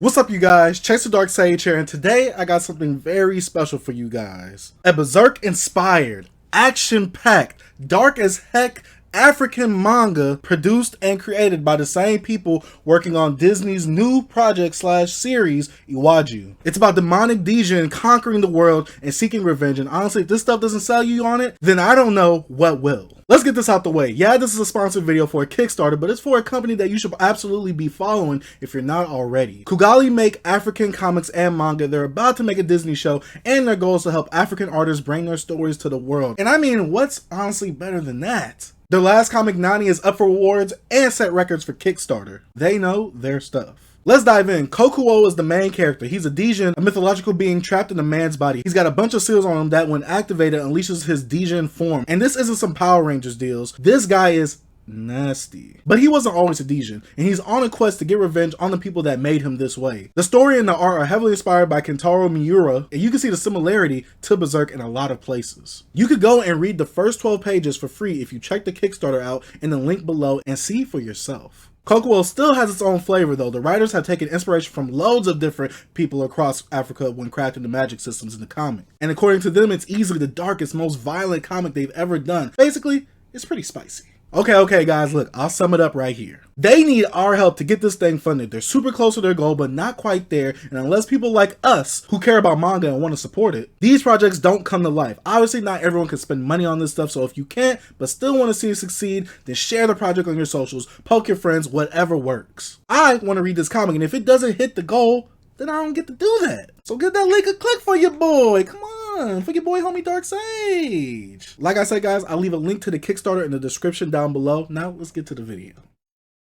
What's up, you guys? Chase the Dark Sage here, and today I got something very special for you guys. A Berserk-inspired, action-packed, dark as heck African manga produced and created by the same people working on Disney's new project/series, Iwaju. It's about demonic Dijin conquering the world and seeking revenge, and honestly, if this stuff doesn't sell you on it, then I don't know what will. Let's get this out the way. Yeah, this is a sponsored video for a Kickstarter, but it's for a company that you should absolutely be following if you're not already. Kugali make African comics and manga. They're about to make a Disney show, and their goal is to help African artists bring their stories to the world. And I mean, what's honestly better than that? Their last comic, Nani, is up for awards and set records for Kickstarter. They know their stuff. Let's dive in. Kokuo is the main character. He's a Dijin, a mythological being trapped in a man's body. He's got a bunch of seals on him that, when activated, unleashes his Dijin form. And this isn't some Power Rangers deals. This guy is nasty. But he wasn't always a Dijin, and he's on a quest to get revenge on the people that made him this way. The story and the art are heavily inspired by Kentaro Miura, and you can see the similarity to Berserk in a lot of places. You could go and read the first 12 pages for free if you check the Kickstarter out in the link below and see for yourself. Kokuo still has its own flavor though. The writers have taken inspiration from loads of different people across Africa when crafting the magic systems in the comic. And according to them, it's easily the darkest, most violent comic they've ever done. Basically, it's pretty spicy. Okay guys, look, I'll sum it up right here. They need our help to get this thing funded. They're super close to their goal, but not quite there. And unless people like us, who care about manga and want to support it, these projects don't come to life. Obviously, not everyone can spend money on this stuff, so if you can't, but still want to see it succeed, then share the project on your socials, poke your friends, whatever works. I want to read this comic, and if it doesn't hit the goal, then I don't get to do that. So give that link a click for your boy. Come on, for your boy homie Dark Sage. Like I said, guys, I'll leave a link to the Kickstarter in the description down below. Now let's get to the video.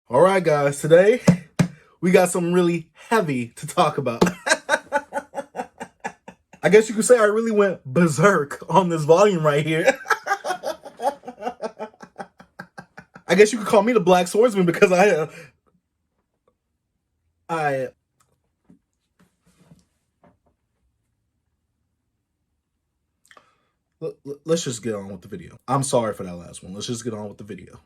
All right, guys, today we got something really heavy to talk about. I guess you could say I really went berserk on this volume right here. I guess you could call me the Black Swordsman because let's just get on with the video. I'm sorry for that last one. Let's just get on with the video.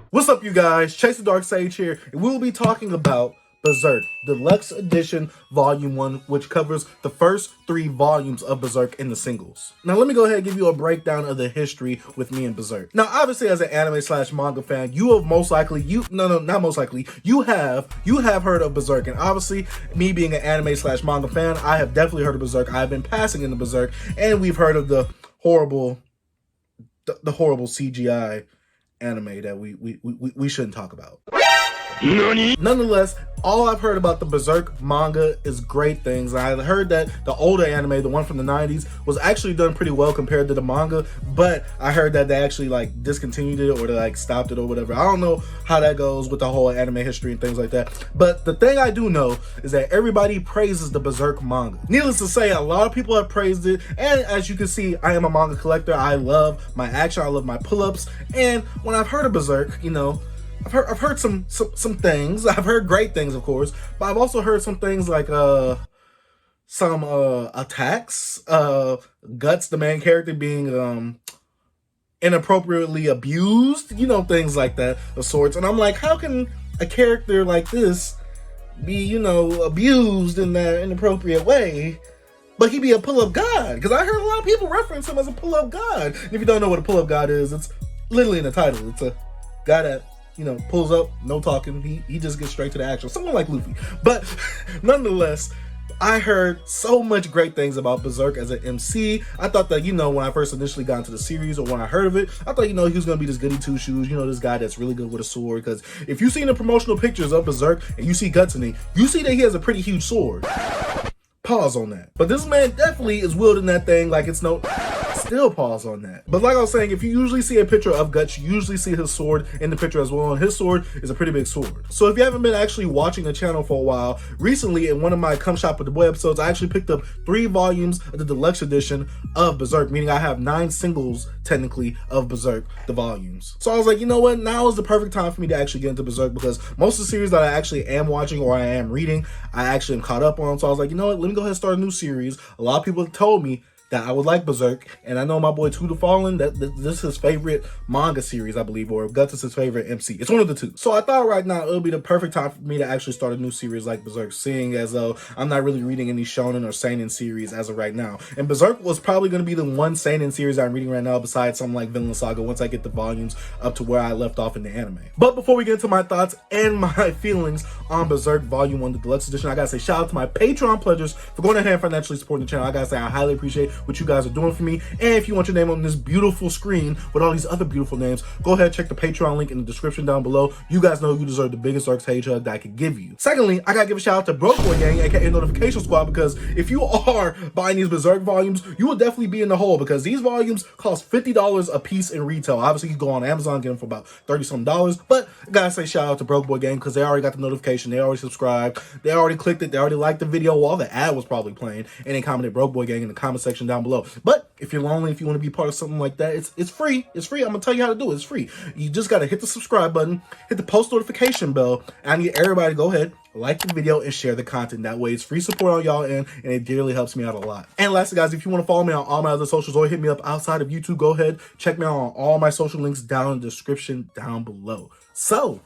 What's up, you guys? Chase the Dark Sage here, and we'll be talking about Berserk Deluxe Edition Volume 1, which covers the first 3 volumes of Berserk in the singles. Now, let me go ahead and give you a breakdown of the history with me and Berserk. Now, obviously, as an anime/manga fan, you have most likely, you have heard of Berserk. And obviously, me being an anime/manga fan, I have definitely heard of Berserk. I've been passing into Berserk, and we've heard of the horrible CGI anime that we shouldn't talk about. Nonetheless, all I've heard about the Berserk manga is great things. I heard that the older anime, the one from the 90s, was actually done pretty well compared to the manga, but I heard that they actually like discontinued it or they like stopped it or whatever. I don't know how that goes with the whole anime history and things like that, but the thing I do know is that everybody praises the Berserk manga. Needless to say, a lot of people have praised it, and as you can see, I am a manga collector. I love my action, I love my pull-ups, and when I've heard of Berserk, you know, I've heard some things. I've heard great things, of course, but I've also heard some things like some attacks, Guts, the main character, being inappropriately abused, you know, things like that of sorts. And I'm like, how can a character like this be, you know, abused in that inappropriate way, but he be a pull-up god? Because I heard a lot of people reference him as a pull-up god. And if you don't know what a pull-up god is, it's literally in the title. It's a guy that, you know, pulls up, no talking. He just gets straight to the action. Someone like Luffy. But nonetheless, I heard so much great things about Berserk as an MC. I thought that, you know, when I first initially got into the series or when I heard of it, I thought, you know, he was going to be this goody two-shoes, you know, this guy that's really good with a sword. Because if you've seen the promotional pictures of Berserk and you see Guts in it, you see that he has a pretty huge sword. Pause on that. But this man definitely is wielding that thing like it's no... Still pause on that. But like I was saying, if you usually see a picture of Guts, you usually see his sword in the picture as well, and his sword is a pretty big sword. So if you haven't been actually watching the channel for a while, recently in one of my Come Shop with the Boy episodes, I actually picked up 3 volumes of the deluxe edition of Berserk, meaning I have 9 singles, technically, of Berserk, the volumes. So I was like, you know what, now is the perfect time for me to actually get into Berserk, because most of the series that I actually am watching or I am reading, I actually am caught up on. So I was like, you know what, let me go ahead and start a new series. A lot of people have told me that I would like Berserk, and I know my boy Two the Fallen, that this is his favorite manga series, I believe, or Guts is his favorite MC. It's one of the two. So I thought right now it would be the perfect time for me to actually start a new series like Berserk, seeing as though I'm not really reading any shonen or seinen series as of right now. And Berserk was probably going to be the one seinen series I'm reading right now, besides something like Vinland Saga, once I get the volumes up to where I left off in the anime. But before we get into my thoughts and my feelings on Berserk Volume 1, the Deluxe Edition, I gotta say shout out to my Patreon pledgers for going ahead and financially supporting the channel. I gotta say I highly appreciate what you guys are doing for me. And if you want your name on this beautiful screen with all these other beautiful names, go ahead and check the Patreon link in the description down below. You guys know you deserve the biggest Dark Sage hug that I could give you. Secondly, I gotta give a shout out to Broke Boy Gang, aka Notification Squad, because if you are buying these Berserk volumes, you will definitely be in the hole, because these volumes cost $50 a piece in retail. Obviously, you can go on Amazon and get them for about $30-something, but I gotta say shout out to Broke Boy Gang, because they already got the notification, they already subscribed, they already clicked it, they already liked the video while the ad was probably playing, and they commented Broke Boy Gang in the comment section down below. But if you're lonely, if you want to be part of something like that, it's free. It's free. I'm gonna tell you how to do it. It's free. You just gotta hit the subscribe button, hit the post notification bell, and I need everybody to go ahead, like the video, and share the content. That way it's free support on y'all end, and it dearly helps me out a lot. And lastly, guys, if you want to follow me on all my other socials or hit me up outside of YouTube, go ahead, check me out on all my social links down in the description down below. So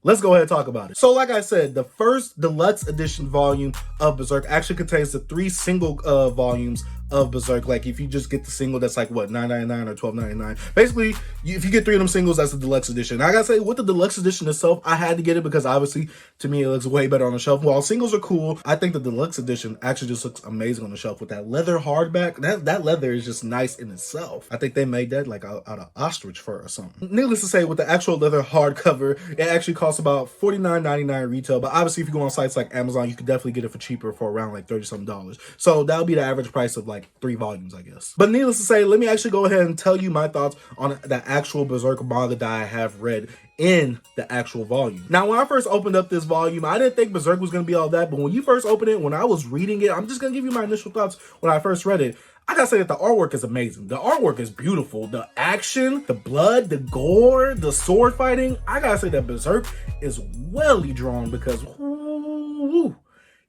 let's go ahead and talk about it. So like I said, the first deluxe edition volume of Berserk actually contains the 3 single volumes of Berserk. Like if you just get the single, that's like what, $9.99 or $12.99. Basically, if you get 3 of them singles, that's the deluxe edition. I gotta say, with the deluxe edition itself, I had to get it because obviously to me it looks way better on the shelf. While singles are cool, I think the deluxe edition actually just looks amazing on the shelf with that leather hardback. That leather is just nice in itself. I think they made that like out of ostrich fur or something. Needless to say, with the actual leather hardcover, it actually costs about $49.99 retail, but obviously if you go on sites like Amazon, you could definitely get it for cheaper, for around like $30-something. So that'll be the average price of like 3 volumes, I guess. But needless to say, let me actually go ahead and tell you my thoughts on the actual Berserk manga that I have read in the actual volume. Now, when I first opened up this volume, I didn't think Berserk was going to be all that, but when you first open it, when I was reading it, I'm just going to give you my initial thoughts when I first read it. I gotta say that the artwork is amazing. The artwork is beautiful. The action, the blood, the gore, the sword fighting. I gotta say that Berserk is welly drawn, because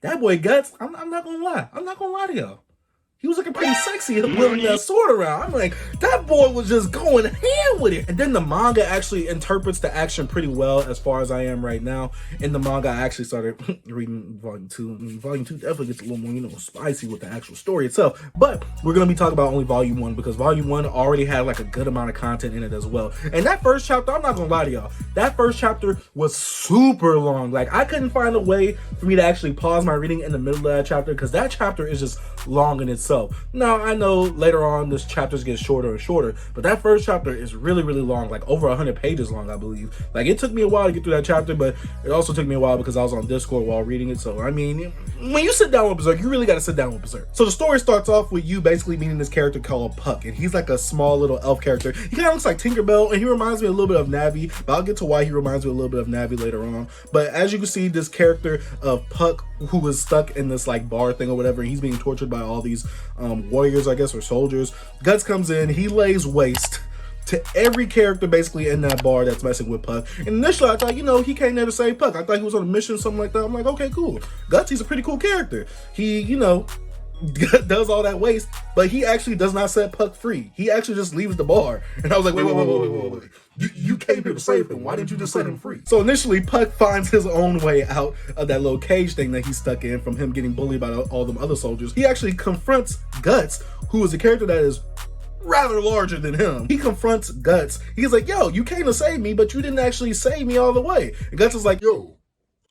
that boy Guts, I'm not gonna lie. I'm not gonna lie to y'all. He was looking pretty sexy wielding that sword around. I'm like, that boy was just going hand with it. And then the manga actually interprets the action pretty well as far as I am right now. In the manga, I actually started reading Volume 2. And Volume 2 definitely gets a little more, spicy with the actual story itself. But we're going to be talking about only Volume 1, because Volume 1 already had like a good amount of content in it as well. And that first chapter, I'm not going to lie to y'all, that first chapter was super long. Like, I couldn't find a way for me to actually pause my reading in the middle of that chapter, because that chapter is just long in itself. Now, I know later on this chapters get shorter and shorter, but that first chapter is really, really long, like over 100 pages long, I believe. Like, it took me a while to get through that chapter, but it also took me a while because I was on Discord while reading it. So, I mean, when you sit down with Berserk, you really got to sit down with Berserk. So the story starts off with you basically meeting this character called Puck, and he's like a small little elf character. He kind of looks like Tinkerbell, and he reminds me a little bit of Navi, but I'll get to why he reminds me a little bit of Navi later on. But as you can see, this character of Puck, who is stuck in this like bar thing or whatever, and he's being tortured by all these warriors, I guess, or soldiers. Guts comes in, he lays waste to every character basically in that bar that's messing with Puck. And initially I thought, he can't never save Puck. I thought he was on a mission or something like that. I'm like, okay, cool. Guts, he's a pretty cool character. He, does all that waste, but he actually does not set Puck free. He actually just leaves the bar. And I was like, wait. You came here to save him. Why didn't you just set him free? So initially, Puck finds his own way out of that little cage thing that he's stuck in from him getting bullied by all them other soldiers. He actually confronts Guts, who is a character that is rather larger than him. He confronts Guts. He's like, yo, you came to save me, but you didn't actually save me all the way. And Guts is like, yo,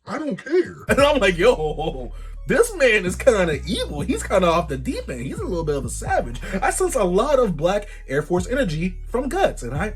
I don't care. And I'm like, yo, this man is kind of evil. He's kind of off the deep end. He's a little bit of a savage. I sense a lot of Black Air Force energy from Guts, and I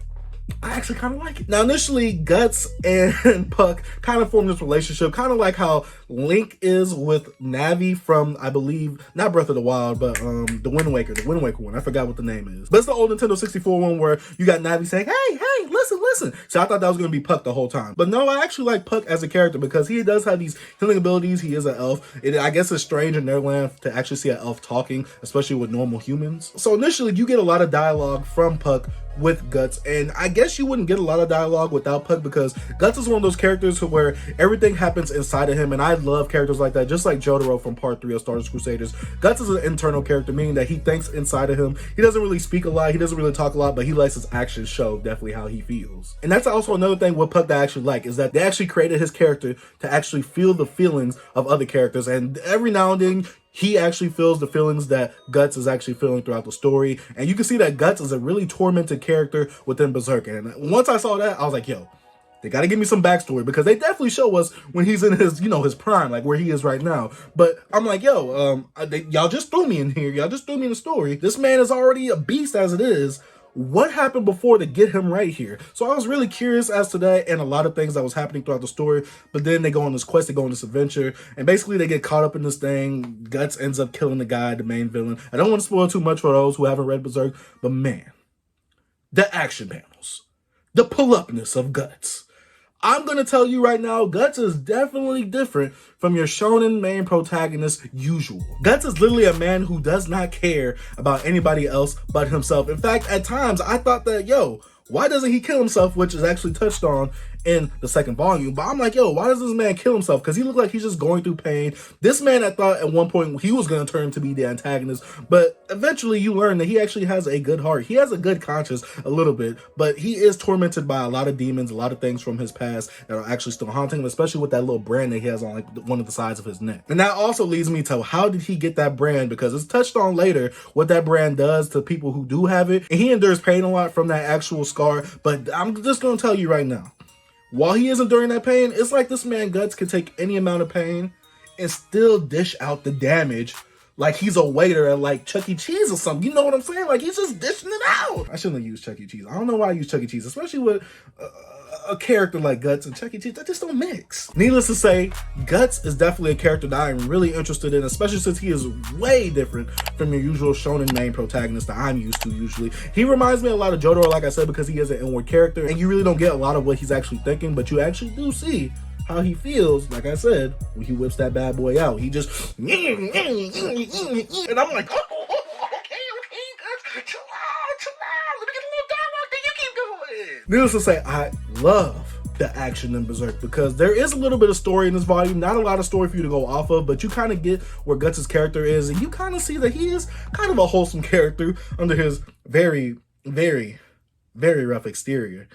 actually kind of like it. Now, initially, Guts and Puck kind of form this relationship, kind of like how Link is with Navi from, I believe, not Breath of the Wild, but the Wind Waker one. I forgot what the name is. But it's the old Nintendo 64 one where you got Navi saying, hey, listen. So I thought that was going to be Puck the whole time. But no, I actually like Puck as a character because he does have these healing abilities. He is an elf. I guess it's strange in Neverland to actually see an elf talking, especially with normal humans. So initially, you get a lot of dialogue from Puck with Guts, and I guess you wouldn't get a lot of dialogue without Puck, because Guts is one of those characters where everything happens inside of him, and I love characters like that, just like Jotaro from part 3 of Star Wars Crusaders. Guts is an internal character, meaning that he thinks inside of him. He doesn't really speak a lot, he doesn't really talk a lot, but he lets his actions show definitely how he feels. And that's also another thing with Puck that I actually like, is that they actually created his character to actually feel the feelings of other characters, and every now and then he actually feels the feelings that Guts is actually feeling throughout the story. And you can see that Guts is a really tormented character within Berserk. And once I saw that, I was like, yo, they got to give me some backstory, because they definitely show us when he's in his, his prime, like where he is right now. But I'm like, yo, y'all just threw me in here. Y'all just threw me in the story. This man is already a beast as it is. What happened before to get him right here? So I was really curious as to that, and a lot of things that was happening throughout the story. But then they go on this quest, they go on this adventure, and basically they get caught up in this thing. Guts ends up killing the guy, the main villain. I don't want to spoil too much for those who haven't read Berserk, but man, the action panels, the pull-upness of Guts. I'm going to tell you right now, Guts is definitely different from your shonen main protagonist usual. Guts is literally a man who does not care about anybody else but himself. In fact, at times, I thought that, yo, why doesn't he kill himself, which is actually touched on in the second volume. But I'm like, yo, why does this man kill himself? Because he looked like he's just going through pain. This man, I thought at one point he was going to turn to be the antagonist, but eventually you learn that he actually has a good heart. He has a good conscience a little bit, but he is tormented by a lot of demons, a lot of things from his past that are actually still haunting him, especially with that little brand that he has on like one of the sides of his neck. And that also leads me to, how did he get that brand? Because it's touched on later what that brand does to people who do have it, and he endures pain a lot from that actual scar. But I'm just going to tell you right now, while he is enduring that pain, it's like this man Guts can take any amount of pain and still dish out the damage like he's a waiter at like Chuck E. Cheese or something. You know what I'm saying? Like he's just dishing it out. I shouldn't have used Chuck E. Cheese. I don't know why I use Chuck E. Cheese, especially with a character like Guts and Chuck E. Cheese. That just don't mix. Needless to say, Guts is definitely a character that I'm really interested in, especially since he is way different from your usual shonen main protagonist that I'm used to usually. He reminds me a lot of Jotaro, like I said, because he is an inward character, and you really don't get a lot of what he's actually thinking, but you actually do see how he feels, like I said, when he whips that bad boy out. He just, and I'm like, oh, okay, Guts, chill out, let me get a little dialogue, then you keep going. Needless to say, I love the action in Berserk, because there is a little bit of story in this volume, not a lot of story for you to go off of, but you kind of get where Guts' character is, and you kind of see that he is kind of a wholesome character under his very, very, very rough exterior.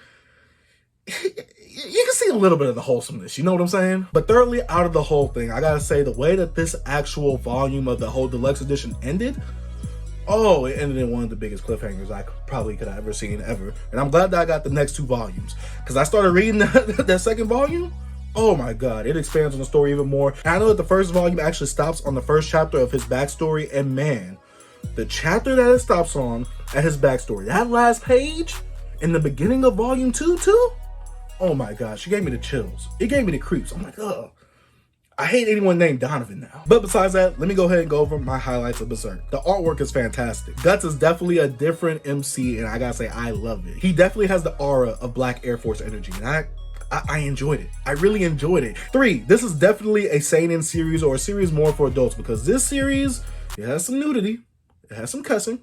You can see a little bit of the wholesomeness, you know what I'm saying? But thoroughly out of the whole thing, I gotta say, the way that this actual volume of the whole deluxe edition ended, oh, it ended in one of the biggest cliffhangers I probably could have ever seen ever. And I'm glad that I got the next two volumes, because I started reading that second volume. Oh my god, it expands on the story even more. And I know that the first volume actually stops on the first chapter of his backstory, and man, the chapter that it stops on at his backstory, that last page in the beginning of volume 2 too, oh my gosh, it gave me the chills. It gave me the creeps. I'm like, ugh. I hate anyone named Donovan now. But besides that, let me go ahead and go over my highlights of Berserk. The artwork is fantastic. Guts is definitely a different MC, and I gotta say, I love it. He definitely has the aura of Black Air Force energy, and I enjoyed it. I really enjoyed it. 3, this is definitely a seinen series, or a series more for adults, because this series, it has some nudity, it has some cussing,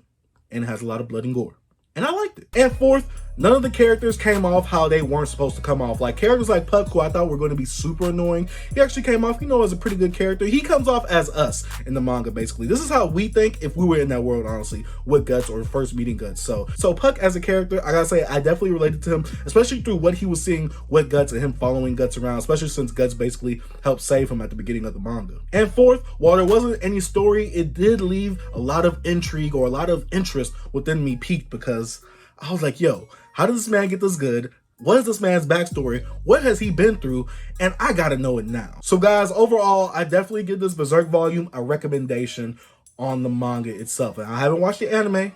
and it has a lot of blood and gore. And I liked it. And 4th, none of the characters came off how they weren't supposed to come off. Like characters like Puck, who I thought were going to be super annoying, he actually came off, as a pretty good character. He comes off as us in the manga, basically. This is how we think if we were in that world, honestly, with Guts or first meeting Guts. So Puck as a character, I gotta say, I definitely related to him, especially through what he was seeing with Guts and him following Guts around, especially since Guts basically helped save him at the beginning of the manga. And 4th, while there wasn't any story, it did leave a lot of intrigue or a lot of interest within me peaked, because I was like, yo, how did this man get this good? What is this man's backstory? What has he been through? And I gotta know it now. So guys, overall, I definitely give this Berserk volume a recommendation on the manga itself. And I haven't watched the anime, and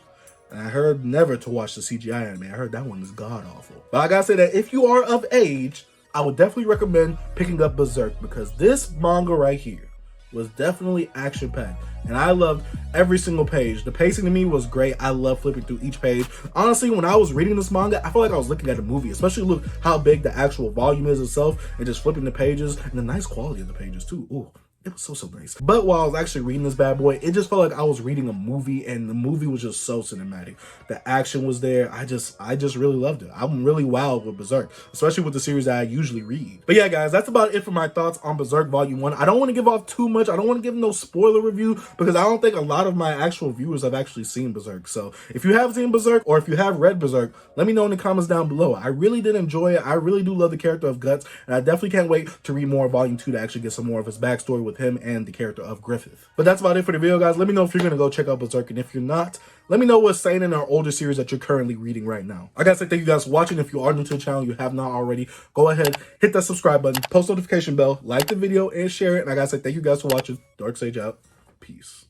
I heard never to watch the CGI anime. I heard that one is god-awful. But I gotta say that if you are of age, I would definitely recommend picking up Berserk, because this manga right here was definitely action-packed, and I loved every single page. The pacing to me was great. I love flipping through each page. Honestly, when I was reading this manga, I felt like I was looking at a movie, especially look how big the actual volume is itself, and just flipping the pages, and the nice quality of the pages too. Ooh, It was so nice. But while I was actually reading this bad boy, it just felt like I was reading a movie, and the movie was just so cinematic. The action was there. I just really loved it. I'm really wowed with Berserk, especially with the series that I usually read. But yeah, guys, that's about it for my thoughts on Berserk Volume 1. I don't want to give off too much. I don't want to give no spoiler review because I don't think a lot of my actual viewers have actually seen Berserk. So if you have seen Berserk or if you have read Berserk, let me know in the comments down below. I really did enjoy it. I really do love the character of Guts, and I definitely can't wait to read more of Volume 2 to actually get some more of his backstory with him and the character of Griffith. But that's about it for the video, guys. Let me know if you're going to go check out Berserk, and if you're not, let me know what's saying in our older series that you're currently reading right now. I gotta say thank you guys for watching. If you are new to the channel, you have not already, go ahead, hit that subscribe button, post notification bell, like the video, and share it. And I gotta say thank you guys for watching. Dark Sage out. Peace.